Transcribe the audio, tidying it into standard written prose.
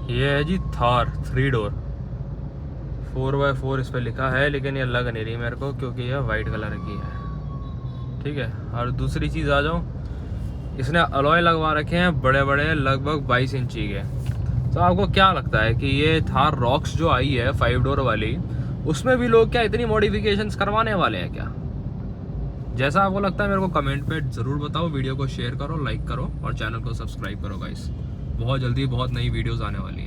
ये है जी Thar 3 door 4x4 इस पर लिखा है, लेकिन ये लग नहीं रही मेरे को क्योंकि ये वाइट कलर की है। ठीक है, और दूसरी चीज़ आ जाओ, इसने अलॉय लगवा रखे हैं बड़े बड़े, लगभग 22 इंची के। तो आपको क्या लगता है कि ये थार रॉक्स जो आई है 5 डोर वाली, उसमें भी लोग क्या इतनी मॉडिफिकेशंस करवाने वाले हैं क्या? जैसा आपको लगता है मेरे को कमेंट पे ज़रूर बताओ। वीडियो को शेयर करो, लाइक करो और चैनल को सब्सक्राइब करो गाइस। बहुत जल्दी बहुत नई वीडियोस आने वाली हैं।